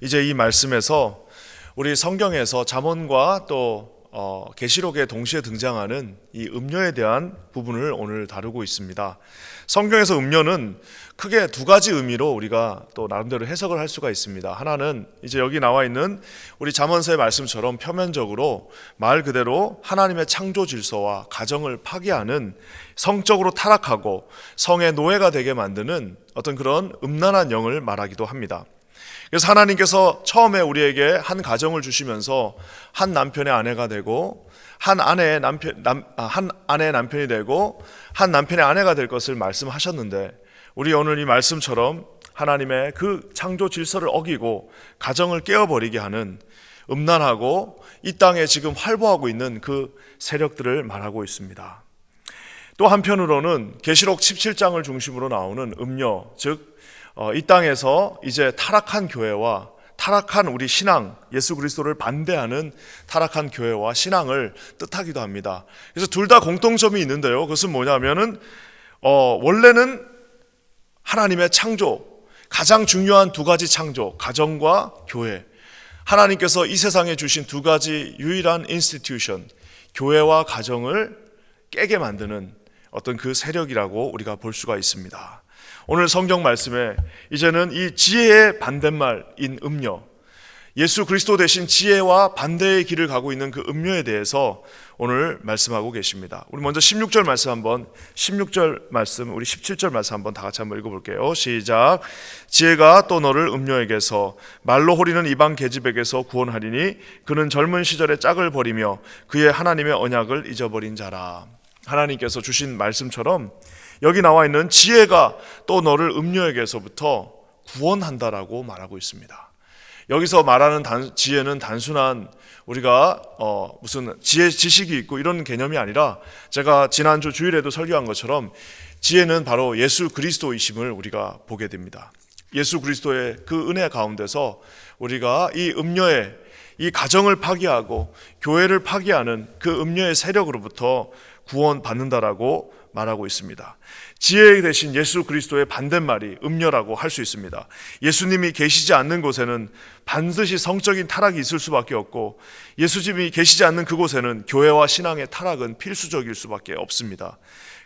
이제 이 말씀에서 우리 성경에서 잠언과 또 계시록에 동시에 등장하는 이 음료에 대한 부분을 오늘 다루고 있습니다. 성경에서 음료는 크게 두 가지 의미로 우리가 또 나름대로 해석을 할 수가 있습니다. 하나는 이제 여기 나와 있는 우리 잠언서의 말씀처럼 표면적으로 말 그대로 하나님의 창조 질서와 가정을 파괴하는, 성적으로 타락하고 성의 노예가 되게 만드는 어떤 그런 음란한 영을 말하기도 합니다. 그래서 하나님께서 처음에 우리에게 한 가정을 주시면서 한 남편의 아내가 되고 한 아내의 남편이 되고 한 남편의 아내가 될 것을 말씀하셨는데, 우리 오늘 이 말씀처럼 하나님의 그 창조 질서를 어기고 가정을 깨어버리게 하는 음란하고 이 땅에 지금 활보하고 있는 그 세력들을 말하고 있습니다. 또 한편으로는 계시록 17장을 중심으로 나오는 음료, 즉 이 땅에서 이제 타락한 교회와 타락한 우리 신앙, 예수 그리스도를 반대하는 타락한 교회와 신앙을 뜻하기도 합니다. 그래서 둘 다 공통점이 있는데요, 그것은 뭐냐면은 원래는 하나님의 창조, 가장 중요한 두 가지 창조, 가정과 교회, 하나님께서 이 세상에 주신 두 가지 유일한 인스티튜션, 교회와 가정을 깨게 만드는 어떤 그 세력이라고 우리가 볼 수가 있습니다. 오늘 성경 말씀에 이제는 이 지혜의 반대말인 음료, 예수 그리스도 대신 지혜와 반대의 길을 가고 있는 그 음료에 대해서 오늘 말씀하고 계십니다. 우리 먼저 16절 말씀 한번, 16절 말씀, 우리 17절 말씀 한번 다 같이 한번 읽어볼게요. 시작. 지혜가 또 너를 음료에게서, 말로 호리는 이방 계집에게서 구원하리니 그는 젊은 시절에 짝을 버리며 그의 하나님의 언약을 잊어버린 자라. 하나님께서 주신 말씀처럼 여기 나와 있는 지혜가 또 너를 음료에게서부터 구원한다라고 말하고 있습니다. 여기서 말하는 지혜는 단순한 우리가 무슨 지혜 지식이 있고 이런 개념이 아니라, 제가 지난주 주일에도 설교한 것처럼 지혜는 바로 예수 그리스도이심을 우리가 보게 됩니다. 예수 그리스도의 그 은혜 가운데서 우리가 이 음료의, 이 가정을 파괴하고 교회를 파괴하는 그 음료의 세력으로부터 구원받는다라고 말하고 있습니다. 지혜 대신 예수 그리스도의 반대말이 음료라고 할 수 있습니다. 예수님이 계시지 않는 곳에는 반드시 성적인 타락이 있을 수밖에 없고, 예수님이 계시지 않는 그곳에는 교회와 신앙의 타락은 필수적일 수밖에 없습니다.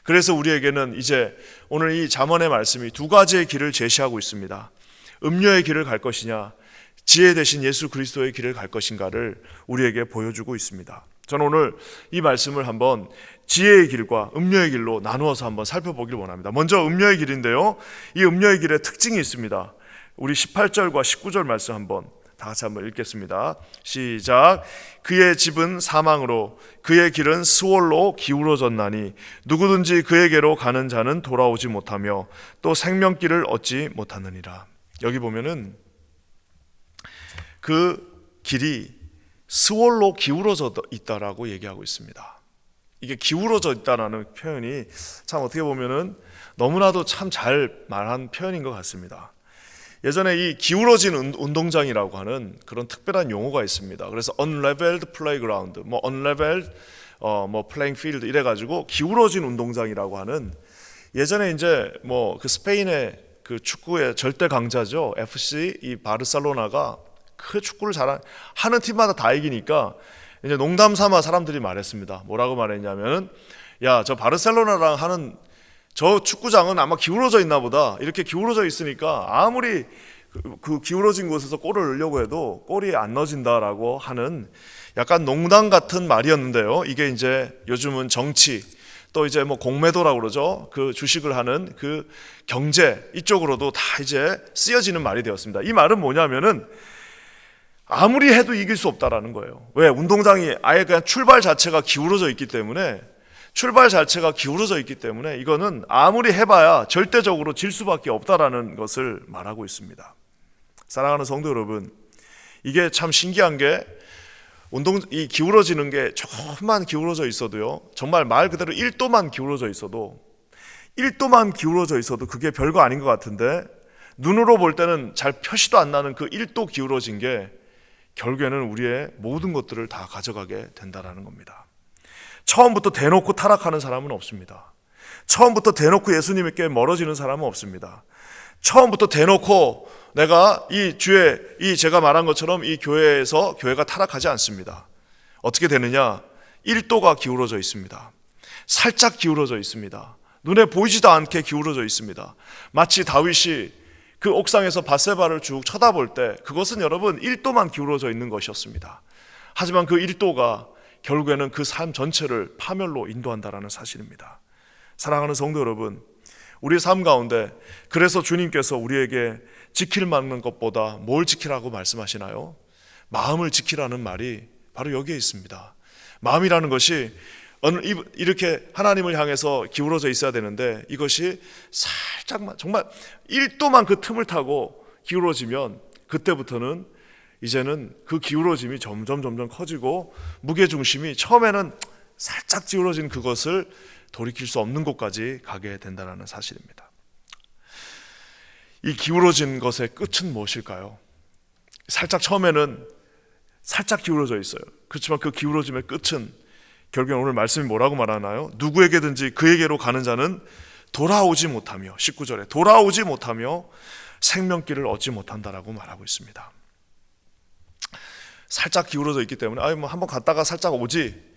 그래서 우리에게는 이제 오늘 이 잠언의 말씀이 두 가지의 길을 제시하고 있습니다. 음료의 길을 갈 것이냐, 지혜 대신 예수 그리스도의 길을 갈 것인가를 우리에게 보여주고 있습니다. 저는 오늘 이 말씀을 한번 지혜의 길과 음료의 길로 나누어서 한번 살펴보길 원합니다. 먼저 음료의 길인데요, 이 음료의 길에 특징이 있습니다. 우리 18절과 19절 말씀 한번 다 같이 한번 읽겠습니다. 시작. 그의 집은 사망으로 그의 길은 스월로 기울어졌나니 누구든지 그에게로 가는 자는 돌아오지 못하며 또 생명길을 얻지 못하느니라. 여기 보면은 그 길이 스월로 기울어져 있다라고 얘기하고 있습니다. 이게 기울어져 있다라는 표현이 참 어떻게 보면은 너무나도 참 잘 말한 표현인 것 같습니다. 예전에 이 기울어진 운동장이라고 하는 그런 특별한 용어가 있습니다. 그래서 unleveled playground, unleveled playing field 이래가지고 기울어진 운동장이라고 하는, 예전에 이제 그 스페인의 그 축구의 절대 강자죠, FC 이 바르셀로나가 그 축구를 하는 팀마다 다 이기니까 이제 농담 삼아 사람들이 말했습니다. 뭐라고 말했냐면, 야, 저 바르셀로나랑 하는 저 축구장은 아마 기울어져 있나 보다. 이렇게 기울어져 있으니까 아무리 그 기울어진 곳에서 골을 넣으려고 해도 골이 안 넣어진다라고 하는 약간 농담 같은 말이었는데요, 이게 이제 요즘은 정치, 또 이제 공매도라고 그러죠. 그 주식을 하는 그 경제 이쪽으로도 다 이제 쓰여지는 말이 되었습니다. 이 말은 뭐냐면은 아무리 해도 이길 수 없다라는 거예요. 왜? 운동장이 아예 그냥 출발 자체가 기울어져 있기 때문에, 이거는 아무리 해봐야 절대적으로 질 수밖에 없다라는 것을 말하고 있습니다. 사랑하는 성도 여러분, 이게 참 신기한 게, 이 기울어지는 게 조금만 기울어져 있어도요, 정말 말 그대로 1도만 기울어져 있어도 그게 별거 아닌 것 같은데, 눈으로 볼 때는 잘 표시도 안 나는 그 1도 기울어진 게 결국에는 우리의 모든 것들을 다 가져가게 된다는 겁니다. 처음부터 대놓고 타락하는 사람은 없습니다. 처음부터 대놓고 예수님께 멀어지는 사람은 없습니다. 처음부터 대놓고 내가 제가 말한 것처럼 이 교회에서 교회가 타락하지 않습니다. 어떻게 되느냐? 1도가 기울어져 있습니다. 살짝 기울어져 있습니다. 눈에 보이지도 않게 기울어져 있습니다. 마치 다윗이 그 옥상에서 밧세바를 쭉 쳐다볼 때 그것은 여러분 1도만 기울어져 있는 것이었습니다. 하지만 그 1도가 결국에는 그 삶 전체를 파멸로 인도한다는 사실입니다. 사랑하는 성도 여러분, 우리의 삶 가운데 그래서 주님께서 우리에게 지킬 만한 것보다 뭘 지키라고 말씀하시나요? 마음을 지키라는 말이 바로 여기에 있습니다. 마음이라는 것이 이렇게 하나님을 향해서 기울어져 있어야 되는데 이것이 살짝만, 정말 1도만 그 틈을 타고 기울어지면 그때부터는 이제는 그 기울어짐이 점점 커지고 무게중심이 처음에는 살짝 기울어진 그것을 돌이킬 수 없는 곳까지 가게 된다는 사실입니다. 이 기울어진 것의 끝은 무엇일까요? 처음에는 살짝 기울어져 있어요. 그렇지만 그 기울어짐의 끝은 결국엔 오늘 말씀이 뭐라고 말하나요? 누구에게든지 그에게로 가는 자는 돌아오지 못하며, 19절에 돌아오지 못하며 생명길을 얻지 못한다라고 말하고 있습니다. 살짝 기울어져 있기 때문에 한번 갔다가 살짝 오지,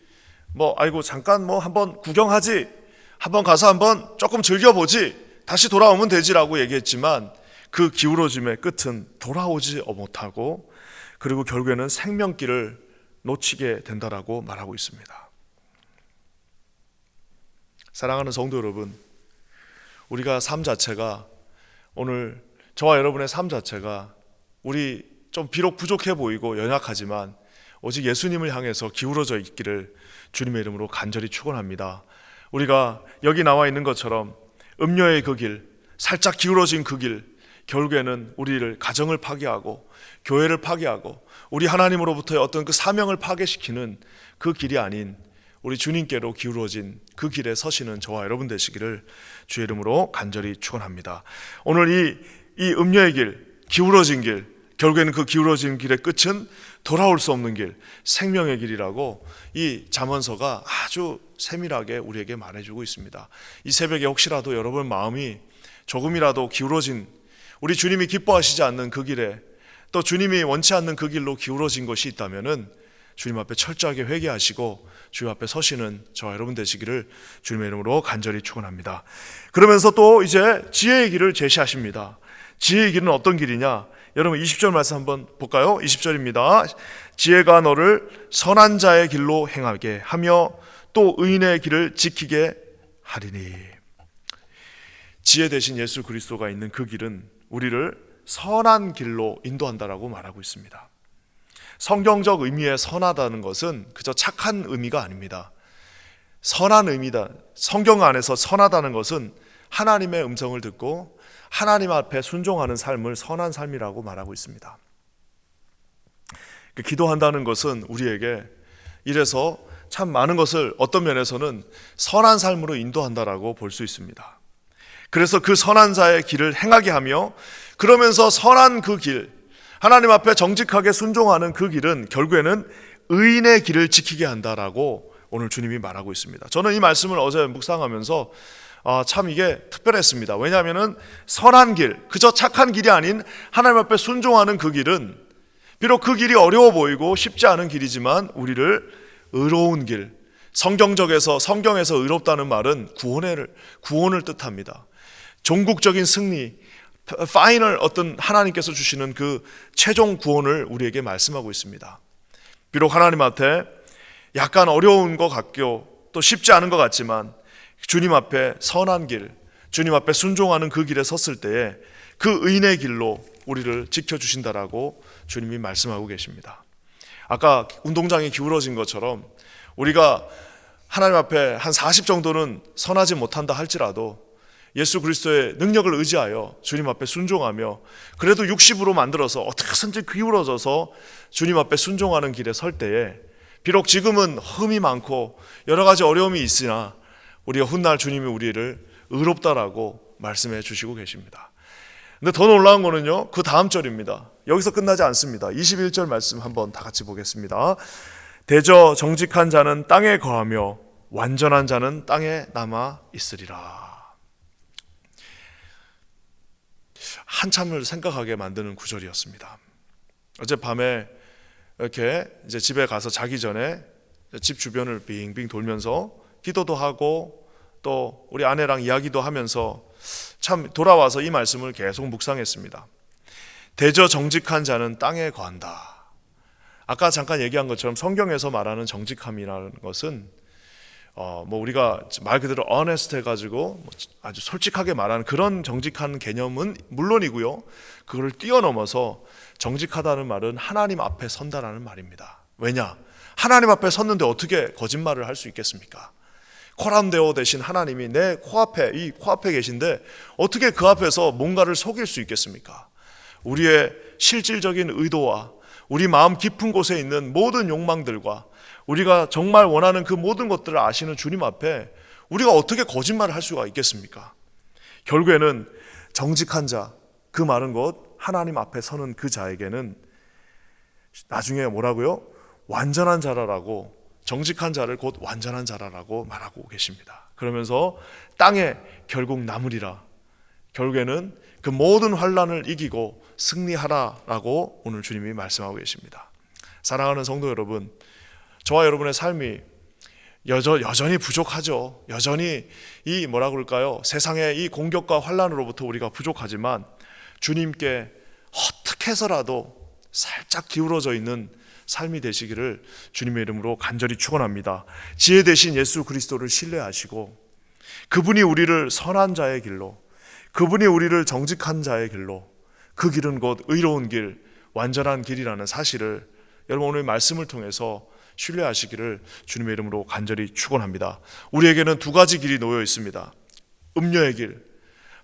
잠깐 한번 구경하지, 한번 가서 한번 조금 즐겨보지, 다시 돌아오면 되지라고 얘기했지만 그 기울어짐의 끝은 돌아오지 못하고 그리고 결국에는 생명길을 놓치게 된다라고 말하고 있습니다. 사랑하는 성도 여러분, 우리가 삶 자체가, 오늘 저와 여러분의 삶 자체가 우리 좀 비록 부족해 보이고 연약하지만 오직 예수님을 향해서 기울어져 있기를 주님의 이름으로 간절히 축원합니다. 우리가 여기 나와 있는 것처럼 음료의 그 길, 살짝 기울어진 그 길, 결국에는 우리를 가정을 파괴하고 교회를 파괴하고 우리 하나님으로부터의 어떤 그 사명을 파괴시키는 그 길이 아닌 우리 주님께로 기울어진 그 길에 서시는 저와 여러분 되시기를 주의 이름으로 간절히 축원합니다. 오늘 이 음료의 길, 기울어진 길, 결국에는 그 기울어진 길의 끝은 돌아올 수 없는 길, 생명의 길이라고 이 잠언서가 아주 세밀하게 우리에게 말해주고 있습니다. 이 새벽에 혹시라도 여러분 마음이 조금이라도 기울어진, 우리 주님이 기뻐하시지 않는 그 길에, 또 주님이 원치 않는 그 길로 기울어진 것이 있다면은 주님 앞에 철저하게 회개하시고 주님 앞에 서시는 저와 여러분 되시기를 주님의 이름으로 간절히 축원합니다. 그러면서 또 이제 지혜의 길을 제시하십니다. 지혜의 길은 어떤 길이냐? 여러분 20절 말씀 한번 볼까요? 20절입니다. 지혜가 너를 선한 자의 길로 행하게 하며 또 의인의 길을 지키게 하리니. 지혜 대신 예수 그리스도가 있는 그 길은 우리를 선한 길로 인도한다라고 말하고 있습니다. 성경적 의미의 선하다는 것은 그저 착한 의미가 아닙니다. 선한 의미다. 성경 안에서 선하다는 것은 하나님의 음성을 듣고 하나님 앞에 순종하는 삶을 선한 삶이라고 말하고 있습니다. 기도한다는 것은 우리에게 이래서 참 많은 것을 어떤 면에서는 선한 삶으로 인도한다라고 볼 수 있습니다. 그래서 그 선한 자의 길을 행하게 하며, 그러면서 선한 그 길, 하나님 앞에 정직하게 순종하는 그 길은 결국에는 의인의 길을 지키게 한다라고 오늘 주님이 말하고 있습니다. 저는 이 말씀을 어제 묵상하면서 참 이게 특별했습니다. 왜냐하면 선한 길, 그저 착한 길이 아닌 하나님 앞에 순종하는 그 길은 비록 그 길이 어려워 보이고 쉽지 않은 길이지만 우리를 의로운 길, 성경에서 의롭다는 말은 구원을 뜻합니다. 종국적인 승리, 파이널 어떤 하나님께서 주시는 그 최종 구원을 우리에게 말씀하고 있습니다. 비록 하나님 앞에 약간 어려운 것 같고 또 쉽지 않은 것 같지만 주님 앞에 선한 길, 주님 앞에 순종하는 그 길에 섰을 때에 그 의인의 길로 우리를 지켜주신다라고 주님이 말씀하고 계십니다. 아까 운동장이 기울어진 것처럼 우리가 하나님 앞에 한 40 정도는 선하지 못한다 할지라도 예수 그리스도의 능력을 의지하여 주님 앞에 순종하며 그래도 60으로 만들어서 어떻게든지 기울어져서 주님 앞에 순종하는 길에 설 때에 비록 지금은 흠이 많고 여러 가지 어려움이 있으나 우리가 훗날 주님이 우리를 의롭다라고 말씀해 주시고 계십니다. 근데 더 놀라운 거는요, 그 다음 절입니다. 여기서 끝나지 않습니다. 21절 말씀 한번 다 같이 보겠습니다. 대저 정직한 자는 땅에 거하며 완전한 자는 땅에 남아 있으리라. 한참을 생각하게 만드는 구절이었습니다. 어젯밤에 이렇게 이제 집에 가서 자기 전에 집 주변을 빙빙 돌면서 기도도 하고 또 우리 아내랑 이야기도 하면서 참 돌아와서 이 말씀을 계속 묵상했습니다. 대저 정직한 자는 땅에 거한다. 아까 잠깐 얘기한 것처럼 성경에서 말하는 정직함이라는 것은 뭐 우리가 말 그대로 honest 해가지고 아주 솔직하게 말하는 그런 정직한 개념은 물론이고요. 그걸 뛰어넘어서 정직하다는 말은 하나님 앞에 선다라는 말입니다. 왜냐? 하나님 앞에 섰는데 어떻게 거짓말을 할 수 있겠습니까? 코람데오 대신 하나님이 내 코앞에, 이 코앞에 계신데 어떻게 그 앞에서 뭔가를 속일 수 있겠습니까? 우리의 실질적인 의도와 우리 마음 깊은 곳에 있는 모든 욕망들과 우리가 정말 원하는 그 모든 것들을 아시는 주님 앞에 우리가 어떻게 거짓말을 할 수가 있겠습니까? 결국에는 정직한 자, 그 말은 곧 하나님 앞에 서는 그 자에게는 나중에 뭐라고요? 완전한 자라라고, 정직한 자를 곧 완전한 자라라고 말하고 계십니다. 그러면서 땅에 결국 남으리라, 결국에는 그 모든 환난을 이기고 승리하라라고 오늘 주님이 말씀하고 계십니다. 사랑하는 성도 여러분, 저와 여러분의 삶이 여전히 부족하죠. 여전히 이 뭐라 그럴까요? 세상의 이 공격과 환난으로부터 우리가 부족하지만 주님께 어떻게 해서라도 살짝 기울어져 있는 삶이 되시기를 주님의 이름으로 간절히 축원합니다. 지혜 되신 예수 그리스도를 신뢰하시고 그분이 우리를 선한 자의 길로, 그분이 우리를 정직한 자의 길로, 그 길은 곧 의로운 길, 완전한 길이라는 사실을 여러분 오늘 말씀을 통해서 신뢰하시기를 주님의 이름으로 간절히 축원합니다. 우리에게는 두 가지 길이 놓여 있습니다. 음녀의 길,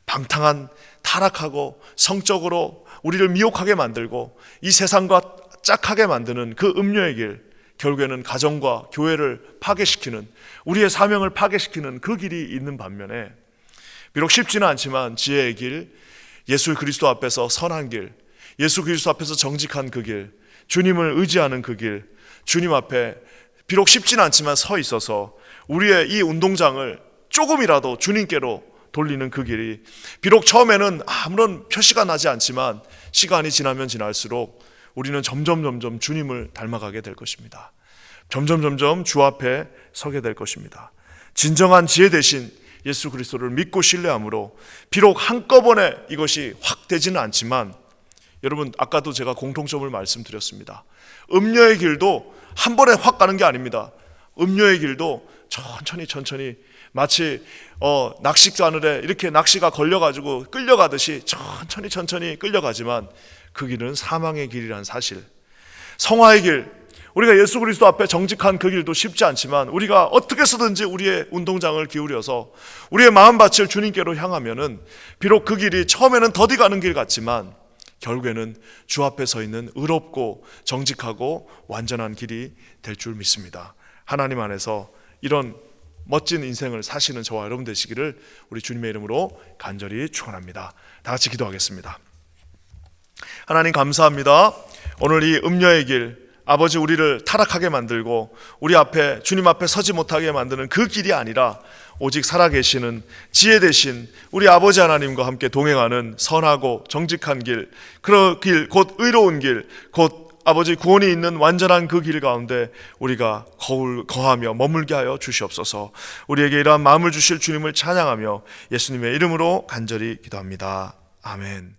방탕한 타락하고 성적으로 우리를 미혹하게 만들고 이 세상과 짝하게 만드는 그 음녀의 길, 결국에는 가정과 교회를 파괴시키는, 우리의 사명을 파괴시키는 그 길이 있는 반면에 비록 쉽지는 않지만 지혜의 길, 예수 그리스도 앞에서 선한 길, 예수 그리스도 앞에서 정직한 그 길, 주님을 의지하는 그 길, 주님 앞에 비록 쉽지는 않지만 서 있어서 우리의 이 운동장을 조금이라도 주님께로 돌리는 그 길이, 비록 처음에는 아무런 표시가 나지 않지만 시간이 지나면 지날수록 우리는 점점 주님을 닮아가게 될 것입니다. 점점 주 앞에 서게 될 것입니다. 진정한 지혜 대신 예수 그리스도를 믿고 신뢰함으로 비록 한꺼번에 이것이 확 되지는 않지만, 여러분 아까도 제가 공통점을 말씀드렸습니다. 음녀의 길도 한 번에 확 가는 게 아닙니다. 음녀의 길도 천천히 마치 낚싯바늘에 이렇게 낚시가 걸려가지고 끌려가듯이 천천히 끌려가지만 그 길은 사망의 길이라는 사실, 성화의 길, 우리가 예수 그리스도 앞에 정직한 그 길도 쉽지 않지만 우리가 어떻게 해서든지 우리의 운동장을 기울여서 우리의 마음밭을 주님께로 향하면은 비록 그 길이 처음에는 더디 가는 길 같지만 결국에는 주 앞에 서 있는 의롭고 정직하고 완전한 길이 될 줄 믿습니다. 하나님 안에서 이런 멋진 인생을 사시는 저와 여러분 되시기를 우리 주님의 이름으로 간절히 축원합니다. 다 같이 기도하겠습니다. 하나님 감사합니다. 오늘 이 음녀의 길, 아버지 우리를 타락하게 만들고 우리 앞에 주님 앞에 서지 못하게 만드는 그 길이 아니라 오직 살아계시는 지혜 되신 우리 아버지 하나님과 함께 동행하는 선하고 정직한 길, 그 길 곧 의로운 길, 곧 아버지 구원이 있는 완전한 그 길 가운데 우리가 거하며 머물게 하여 주시옵소서. 우리에게 이러한 마음을 주실 주님을 찬양하며 예수님의 이름으로 간절히 기도합니다. 아멘.